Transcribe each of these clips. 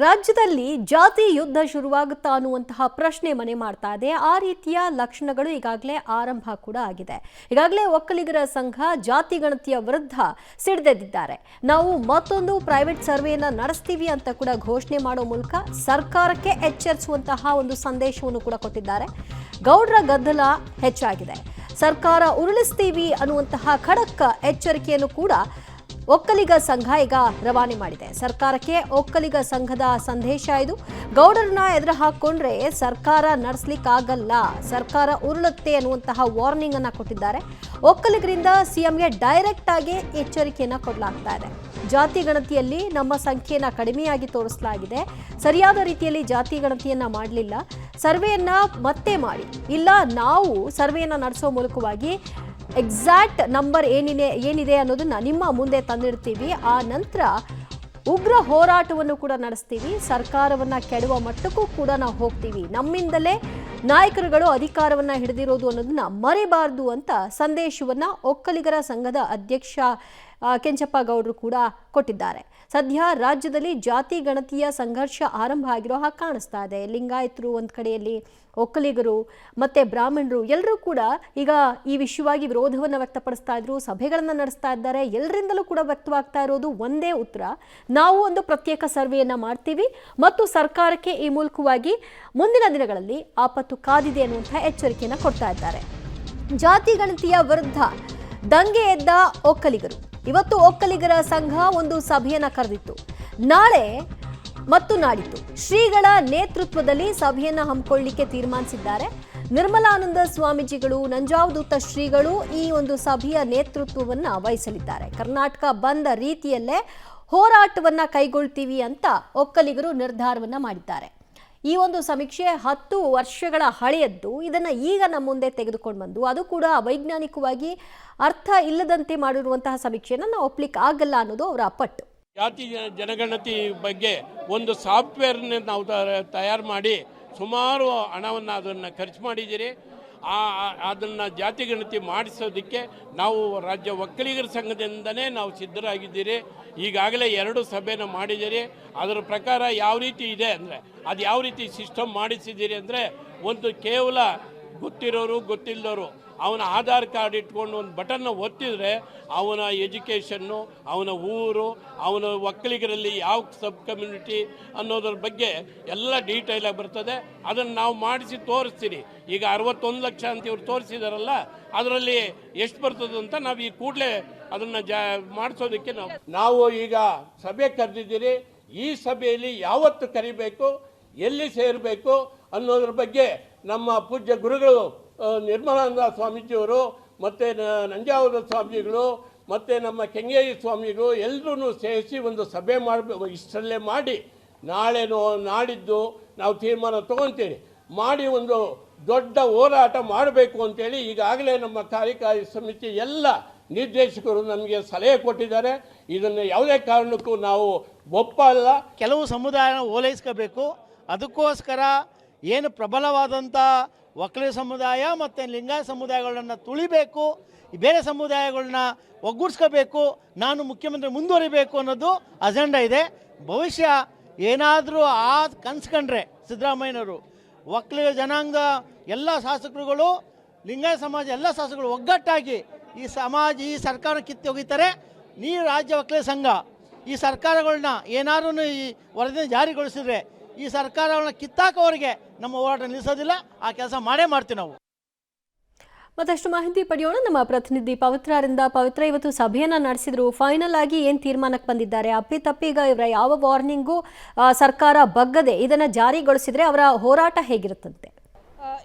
ರಾಜ್ಯದಲ್ಲಿ ಜಾತಿ ಯುದ್ಧ ಶುರುವಾಗುತ್ತಾ ಅನ್ನುವಂತಹ ಪ್ರಶ್ನೆ ಮನೆ ಮಾಡ್ತಾ ಇದೆ. ಆ ರೀತಿಯ ಲಕ್ಷಣಗಳು ಈಗಾಗಲೇ ಆರಂಭ ಕೂಡ ಆಗಿದೆ. ಈಗಾಗಲೇ ಒಕ್ಕಲಿಗರ ಸಂಘ ಜಾತಿ ಗಣತಿಯ ವಿರುದ್ಧ ಸಿಡಿದೆದ್ದಿದ್ದಾರೆ. ನಾವು ಮತ್ತೊಂದು ಪ್ರೈವೇಟ್ ಸರ್ವೆಯನ್ನ ನಡೆಸ್ತೀವಿ ಅಂತ ಕೂಡ ಘೋಷಣೆ ಮಾಡೋ ಮೂಲಕ ಸರ್ಕಾರಕ್ಕೆ ಎಚ್ಚರಿಸುವಂತಹ ಒಂದು ಸಂದೇಶವನ್ನು ಕೂಡ ಕೊಟ್ಟಿದ್ದಾರೆ. ಗೌಡ್ರ ಗದ್ದಲ ಹೆಚ್ಚಾಗಿದೆ, ಸರ್ಕಾರ ಉರುಳಿಸ್ತೀವಿ ಅನ್ನುವಂತಹ ಖಡಕ್ ಎಚ್ಚರಿಕೆಯನ್ನು ಕೂಡ ಒಕ್ಕಲಿಗ ಸಂಘ ಈಗ ರವಾನೆ ಮಾಡಿದೆ. ಸರ್ಕಾರಕ್ಕೆ ಒಕ್ಕಲಿಗ ಸಂಘದ ಸಂದೇಶ ಇದು. ಗೌಡರನ್ನ ಎದುರು ಹಾಕೊಂಡ್ರೆ ಸರ್ಕಾರ ನಡೆಸಲಿಕ್ಕಾಗಲ್ಲ, ಸರ್ಕಾರ ಉರುಳುತ್ತೆ ಅನ್ನುವಂತಹ ವಾರ್ನಿಂಗ್ ಅನ್ನ ಕೊಟ್ಟಿದ್ದಾರೆ. ಒಕ್ಕಲಿಗರಿಂದ ಸಿಎಂಗೆ ಡೈರೆಕ್ಟ್ ಆಗಿ ಎಚ್ಚರಿಕೆಯನ್ನ ಕೊಡಲಾಗ್ತಾ ಇದೆ. ಜಾತಿ ಗಣತಿಯಲ್ಲಿ ನಮ್ಮ ಸಂಖ್ಯೆಯನ್ನ ಕಡಿಮೆಯಾಗಿ ತೋರಿಸಲಾಗಿದೆ, ಸರಿಯಾದ ರೀತಿಯಲ್ಲಿ ಜಾತಿ ಗಣತಿಯನ್ನ ಮಾಡಲಿಲ್ಲ, ಸರ್ವೆಯನ್ನ ಮತ್ತೆ ಮಾಡಿ, ಇಲ್ಲ ನಾವು ಸರ್ವೆಯನ್ನ ನಡೆಸೋ ಮೂಲಕವಾಗಿ ಎಕ್ಸಾಕ್ಟ್ ನಂಬರ್ ಏನಿದೆ ಅನ್ನೋದನ್ನ ನಿಮ್ಮ ಮುಂದೆ ತಂದಿಡ್ತೀವಿ, ಆ ನಂತರ ಉಗ್ರ ಹೋರಾಟವನ್ನು ಕೂಡ ನಡೆಸ್ತೀವಿ, ಸರ್ಕಾರವನ್ನ ಕೆಡುವ ಮಟ್ಟಕ್ಕೂ ಕೂಡ ನಾವು ಹೋಗ್ತೀವಿ, ನಮ್ಮಿಂದಲೇ ನಾಯಕರುಗಳು ಅಧಿಕಾರವನ್ನ ಹಿಡಿದಿರೋದು ಅನ್ನೋದನ್ನ ಮರೆಯಬಾರದು ಅಂತ ಸಂದೇಶವನ್ನ ಒಕ್ಕಲಿಗರ ಸಂಘದ ಅಧ್ಯಕ್ಷ ಕೆಂಚಪ್ಪ ಗೌಡರು ಕೂಡ ಕೊಟ್ಟಿದ್ದಾರೆ. ಸದ್ಯ ರಾಜ್ಯದಲ್ಲಿ ಜಾತಿ ಗಣತಿಯ ಸಂಘರ್ಷ ಆರಂಭ ಆಗಿರೋ ಹಾಗೆ ಕಾಣಿಸ್ತಾ ಇದೆ. ಲಿಂಗಾಯತರು ಒಂದ್ ಕಡೆಯಲ್ಲಿ, ಒಕ್ಕಲಿಗರು ಮತ್ತೆ ಬ್ರಾಹ್ಮಣರು ಎಲ್ಲರೂ ಕೂಡ ಈಗ ಈ ವಿಷಯವಾಗಿ ವಿರೋಧವನ್ನು ವ್ಯಕ್ತಪಡಿಸ್ತಾ ಇದ್ರು, ಸಭೆಗಳನ್ನ ನಡೆಸ್ತಾ ಇದ್ದಾರೆ. ಎಲ್ಲರಿಂದಲೂ ಕೂಡ ವ್ಯಕ್ತವಾಗ್ತಾ ಇರೋದು ಒಂದೇ ಉತ್ತರ, ನಾವು ಒಂದು ಪ್ರತ್ಯೇಕ ಸರ್ವೆಯನ್ನ ಮಾಡ್ತೀವಿ ಮತ್ತು ಸರ್ಕಾರಕ್ಕೆ ಈ ಮೂಲಕವಾಗಿ ಮುಂದಿನ ದಿನಗಳಲ್ಲಿ ಆಪತ್ತು ಕಾದಿದೆ ಅನ್ನುವಂತಹ ಎಚ್ಚರಿಕೆಯನ್ನ ಕೊಡ್ತಾ ಇದ್ದಾರೆ. ಜಾತಿ ಗಣತಿಯ ವಿರುದ್ಧ ದಂಗೆ ಎದ್ದ ಒಕ್ಕಲಿಗರು ಇವತ್ತು ಒಕ್ಕಲಿಗರ ಸಂಘ ಒಂದು ಸಭೆಯನ್ನ ಕರೆದಿತ್ತು. ನಾಳೆ ಮತ್ತು ನಾಡಿದ್ದು ಶ್ರೀಗಳ ನೇತೃತ್ವದಲ್ಲಿ ಸಭೆಯನ್ನ ಹಮ್ಮಿಕೊಳ್ಳಲಿಕ್ಕೆ ತೀರ್ಮಾನಿಸಿದ್ದಾರೆ. ನಿರ್ಮಲಾನಂದ ಸ್ವಾಮೀಜಿಗಳು, ನಂಜಾವಧೂತ ಶ್ರೀಗಳು ಈ ಒಂದು ಸಭೆಯ ನೇತೃತ್ವವನ್ನ ವಹಿಸಲಿದ್ದಾರೆ. ಕರ್ನಾಟಕ ಬಂದ ರೀತಿಯಲ್ಲೇ ಹೋರಾಟವನ್ನ ಕೈಗೊಳ್ತೀವಿ ಅಂತ ಒಕ್ಕಲಿಗರು ನಿರ್ಧಾರವನ್ನ ಮಾಡಿದ್ದಾರೆ. ಈ ಒಂದು ಸಮೀಕ್ಷೆ 10 ವರ್ಷಗಳ ಹಳೆಯದ್ದು, ಇದನ್ನ ಈಗ ನಮ್ಮ ಮುಂದೆ ತೆಗೆದುಕೊಂಡು ಬಂದು ಅದು ಕೂಡ ವೈಜ್ಞಾನಿಕವಾಗಿ ಅರ್ಥ ಇಲ್ಲದಂತೆ ಮಾಡಿರುವಂತಹ ಸಮೀಕ್ಷೆಯನ್ನು ನಾವು ಒಪ್ಲಿಕ್ಕೆ ಆಗಲ್ಲ ಅನ್ನೋದು ಅವರ ಪಟ್ಟು. ಜಾತಿ ಜನಗಣತಿ ಬಗ್ಗೆ ಒಂದು ಸಾಫ್ಟ್ವೇರ್ನ ನಾವು ತಯಾರು ಮಾಡಿ ಸುಮಾರು ಹಣವನ್ನು ಅದನ್ನು ಖರ್ಚು ಮಾಡಿದ್ದೀರಿ. ಅದನ್ನು ಜಾತಿ ಗಣತಿ ಮಾಡಿಸೋದಕ್ಕೆ ನಾವು ರಾಜ್ಯ ಒಕ್ಕಲಿಗರ ಸಂಘದಿಂದನೇ ನಾವು ಸಿದ್ಧರಾಗಿದ್ದೀರಿ. ಈಗಾಗಲೇ 2 ಸಭೆನ ಮಾಡಿದ್ದೀರಿ. ಅದರ ಪ್ರಕಾರ ಯಾವ ರೀತಿ ಇದೆ ಅಂದರೆ, ಅದು ಯಾವ ರೀತಿ ಸಿಸ್ಟಮ್ ಮಾಡಿಸಿದ್ದೀರಿ ಅಂದರೆ, ಒಂದು ಕೇವಲ ಗೊತ್ತಿರೋರು ಗೊತ್ತಿಲ್ಲದವರು ಅವನ ಆಧಾರ್ ಕಾರ್ಡ್ ಇಟ್ಕೊಂಡು ಒಂದು ಬಟನ್ನ ಒತ್ತಿದರೆ ಅವನ ಎಜುಕೇಷನ್ನು, ಅವನ ಊರು, ಅವನ ಒಕ್ಕಲಿಗರಲ್ಲಿ ಯಾವ ಸಬ್ ಕಮ್ಯುನಿಟಿ ಅನ್ನೋದ್ರ ಬಗ್ಗೆ ಎಲ್ಲ ಡೀಟೇಲಾಗಿ ಬರ್ತದೆ. ಅದನ್ನು ನಾವು ಮಾಡಿಸಿ ತೋರಿಸ್ತೀರಿ. ಈಗ 61 ಲಕ್ಷ ಅಂತ ಇವ್ರು ತೋರಿಸಿದಾರಲ್ಲ, ಅದರಲ್ಲಿ ಎಷ್ಟು ಬರ್ತದೆ ಅಂತ ನಾವು ಈ ಕೂಡಲೇ ಅದನ್ನು ಮಾಡಿಸೋದಕ್ಕೆ ನಾವು ಈಗ ಸಭೆ ಕರೆದಿದ್ದೀರಿ. ಈ ಸಭೆಯಲ್ಲಿ ಯಾವತ್ತು ಕರಿಬೇಕು, ಎಲ್ಲಿ ಸೇರಬೇಕು ಅನ್ನೋದ್ರ ಬಗ್ಗೆ ನಮ್ಮ ಪೂಜ್ಯ ಗುರುಗಳು ನಿರ್ಮಲಾನಂದ ಸ್ವಾಮೀಜಿಯವರು ಮತ್ತು ನಂಜಾವಧ ಸ್ವಾಮೀಜಿಗಳು ಮತ್ತು ನಮ್ಮ ಕೆಂಗೇರಿ ಸ್ವಾಮಿಗಳು ಎಲ್ಲರೂ ಸೇರಿಸಿ ಒಂದು ಸಭೆ ಮಾಡಬೇಕು. ಇಷ್ಟರಲ್ಲೇ ಮಾಡಿ ನಾಳೆನೋ ನಾಡಿದ್ದು ನಾವು ತೀರ್ಮಾನ ತೊಗೊತೀವಿ. ಮಾಡಿ ಒಂದು ದೊಡ್ಡ ಹೋರಾಟ ಮಾಡಬೇಕು ಅಂತೇಳಿ ಈಗಾಗಲೇ ನಮ್ಮ ಕಾರ್ಯಕಾರಿ ಸಮಿತಿ ಎಲ್ಲ ನಿರ್ದೇಶಕರು ನಮಗೆ ಸಲಹೆ ಕೊಟ್ಟಿದ್ದಾರೆ. ಇದನ್ನು ಯಾವುದೇ ಕಾರಣಕ್ಕೂ ನಾವು ಒಪ್ಪಲ್ಲ. ಕೆಲವು ಸಮುದಾಯನ ಓಲೈಸ್ಕೋಬೇಕು. ಅದಕ್ಕೋಸ್ಕರ ಏನು ಪ್ರಬಲವಾದಂಥ ಒಕ್ಕಲಿಗ ಸಮುದಾಯ ಮತ್ತು ಲಿಂಗಾಯತ ಸಮುದಾಯಗಳನ್ನ ತುಳಿಬೇಕು, ಬೇರೆ ಸಮುದಾಯಗಳನ್ನ ಒಗ್ಗೂಡಿಸ್ಕೋಬೇಕು, ನಾನು ಮುಖ್ಯಮಂತ್ರಿ ಮುಂದುವರಿಬೇಕು ಅನ್ನೋದು ಅಜೆಂಡಾ ಇದೆ. ಭವಿಷ್ಯ ಏನಾದರೂ ಕನ್ಸ್ಕೊಂಡ್ರೆ ಸಿದ್ದರಾಮಯ್ಯನವರು ಒಕ್ಕಲಿಗ ಜನಾಂಗದ ಎಲ್ಲ ಶಾಸಕರುಗಳು, ಲಿಂಗಾಯತ ಸಮಾಜ ಎಲ್ಲ ಶಾಸಕರು ಒಗ್ಗಟ್ಟಾಗಿ ಈ ಸರ್ಕಾರ ಕಿತ್ತು ಹೋಗಿದ್ದಾರೆ. ನೀವು ರಾಜ್ಯ ಒಕ್ಕಲಿಗ ಸಂಘ ಈ ಸರ್ಕಾರಗಳನ್ನ ಏನಾದ್ರೂ ಈ ವರದಿನ ಜಾರಿಗೊಳಿಸಿದ್ರೆ ಈ ಸರ್ಕಾರಗಳನ್ನ ಕಿತ್ತಾಕೋವರೆಗೆ ನಮ್ಮ ಹೋರಾಟ ನಿಲ್ಲಿಸೋದಿಲ್ಲ. ಆ ಕೆಲಸ ಮಾಡೇ ಮಾಡ್ತೀವಿ ನಾವು. ಮತ್ತಷ್ಟು ಮಾಹಿತಿ ಪಡೆಯೋಣ ನಮ್ಮ ಪ್ರತಿನಿಧಿ ಪವಿತ್ರರಿಂದ. ಪವಿತ್ರ, ಇವತ್ತು ಸಭೆಯನ್ನ ನಡೆಸಿದ್ರು, ಫೈನಲ್ ಆಗಿ ಏನು ತೀರ್ಮಾನಕ್ಕೆ ಬಂದಿದ್ದಾರೆ? ಅಪ್ಪಿತಪ್ಪೀಗ ಇವರ ಯಾವ ವಾರ್ನಿಂಗು ಸರ್ಕಾರ ಬಗ್ಗದೆ ಇದನ್ನ ಜಾರಿಗೊಳಿಸಿದ್ರೆ ಅವರ ಹೋರಾಟ ಹೇಗಿರುತ್ತಂತೆ?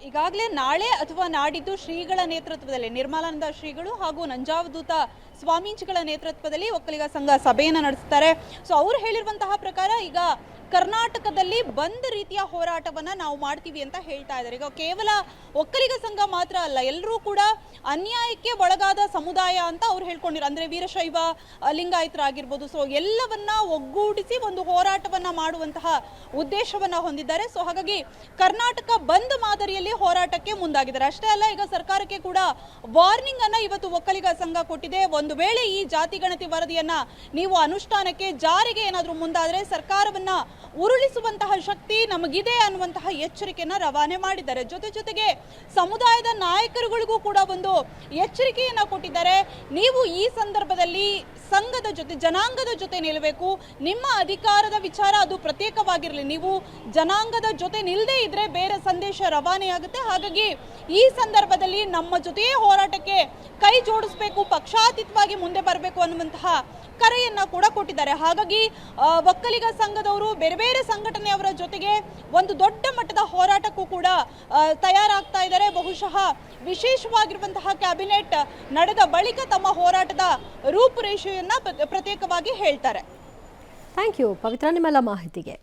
ಈಗಾಗಲೇ ನಾಳೆ ಅಥವಾ ನಾಡಿದ್ದು ಶ್ರೀಗಳ ನೇತೃತ್ವದಲ್ಲಿ, ನಿರ್ಮಲಾನಂದ ಶ್ರೀಗಳು ಹಾಗೂ ನಂಜಾವಧೂತ ಸ್ವಾಮೀಜಿಗಳ ನೇತೃತ್ವದಲ್ಲಿ ಒಕ್ಕಲಿಗ ಸಂಘ ಸಭೆಯನ್ನು ನಡೆಸ್ತಾರೆ. ಸೊ ಅವರು ಹೇಳಿರುವಂತಹ ಪ್ರಕಾರ ಈಗ ಕರ್ನಾಟಕದಲ್ಲಿ ಬಂದ್ ರೀತಿಯ ಹೋರಾಟವನ್ನ ನಾವು ಮಾಡ್ತೀವಿ ಅಂತ ಹೇಳ್ತಾ ಇದ್ದಾರೆ. ಈಗ ಕೇವಲ ಒಕ್ಕಲಿಗ ಸಂಘ ಮಾತ್ರ ಅಲ್ಲ, ಎಲ್ಲರೂ ಕೂಡ ಅನ್ಯಾಯಕ್ಕೆ ಒಳಗಾದ ಸಮುದಾಯ ಅಂತ ಅವ್ರು ಹೇಳ್ಕೊಂಡಿರೋ, ಅಂದ್ರೆ ವೀರಶೈವ ಲಿಂಗಾಯತರಾಗಿರ್ಬೋದು, ಸೊ ಎಲ್ಲವನ್ನ ಒಗ್ಗೂಡಿಸಿ ಒಂದು ಹೋರಾಟವನ್ನ ಮಾಡುವಂತಹ ಉದ್ದೇಶವನ್ನ ಹೊಂದಿದ್ದಾರೆ. ಸೊ ಹಾಗಾಗಿ ಕರ್ನಾಟಕ ಬಂದ್ ಮಾದರಿಯಲ್ಲಿ ಹೋರಾಟಕ್ಕೆ ಮುಂದಾಗಿದ್ದಾರೆ. ಅಷ್ಟೇ ಅಲ್ಲ, ಈಗ ಸರ್ಕಾರಕ್ಕೆ ಕೂಡ ವಾರ್ನಿಂಗ್ ಅನ್ನ ಇವತ್ತು ಒಕ್ಕಲಿಗ ಸಂಘ ಕೊಟ್ಟಿದೆ. ಒಂದು ವೇಳೆ ಈ ಜಾತಿ ಗಣತಿ ವರದಿಯನ್ನ ನೀವು ಅನುಷ್ಠಾನಕ್ಕೆ ಜಾರಿಗೆ ಏನಾದರೂ ಮುಂದಾದರೆ ಸರ್ಕಾರವನ್ನ ಉರುಳಿಸುವಂತಹ ಶಕ್ತಿ ನಮಗಿದೆ ಅನ್ನುವಂತಹ ಎಚ್ಚರಿಕೆಯನ್ನ ರವಾನೆ ಮಾಡಿದ್ದಾರೆ. ಜೊತೆಗೆ ಸಮುದಾಯದ ನಾಯಕರುಗಳಿಗೂ ಕೂಡ ಒಂದು ಎಚ್ಚರಿಕೆಯನ್ನ ಕೊಟ್ಟಿದ್ದಾರೆ. ನೀವು ಈ ಸಂದರ್ಭದಲ್ಲಿ ಸಂಘದ ಜೊತೆ, ಜನಾಂಗದ ಜೊತೆ ನಿಲ್ಲಬೇಕು. ನಿಮ್ಮ ಅಧಿಕಾರದ ವಿಚಾರ ಅದು ಪ್ರತ್ಯೇಕವಾಗಿರಲಿ. ನೀವು ಜನಾಂಗದ ಜೊತೆ ನಿಲ್ಲದೇ ಇದ್ರೆ ಬೇರೆ ಸಂದೇಶ ರವಾನೆಯಾಗುತ್ತೆ. ಹಾಗಾಗಿ ಈ ಸಂದರ್ಭದಲ್ಲಿ ನಮ್ಮ ಜೊತೆಯೇ ಹೋರಾಟಕ್ಕೆ ಕೈ ಜೋಡಿಸಬೇಕು, ಪಕ್ಷಾತೀತವಾಗಿ ಮುಂದೆ ಬರಬೇಕು ಅನ್ನುವಂತಹ ಕರೆಯನ್ನ ಕೂಡ ಕೊಟ್ಟಿದ್ದಾರೆ. ಹಾಗಾಗಿ ಒಕ್ಕಲಿಗ ಸಂಘದವರು ಬೇರೆ ಬೇರೆ ಸಂಘಟನೆಯವರ ಜೊತೆಗೆ ಒಂದು ದೊಡ್ಡ ಮಟ್ಟದ ಹೋರಾಟಕ್ಕೂ ಕೂಡ ತಯಾರಾಗ್ತಾ ಇದ್ದಾರೆ. ಬಹುಶಃ ವಿಶೇಷವಾಗಿರುವಂತಹ ಕ್ಯಾಬಿನೆಟ್ ನಡೆದ ಬಳಿಕ ತಮ್ಮ ಹೋರಾಟದ ರೂಪುರೇಷೆಯನ್ನ ಪ್ರತ್ಯೇಕವಾಗಿ ಹೇಳ್ತಾರೆ. ಥ್ಯಾಂಕ್ ಯು ಪವಿತ್ರ, ನಿಮ್ಮೆಲ್ಲ ಮಾಹಿತಿಗೆ.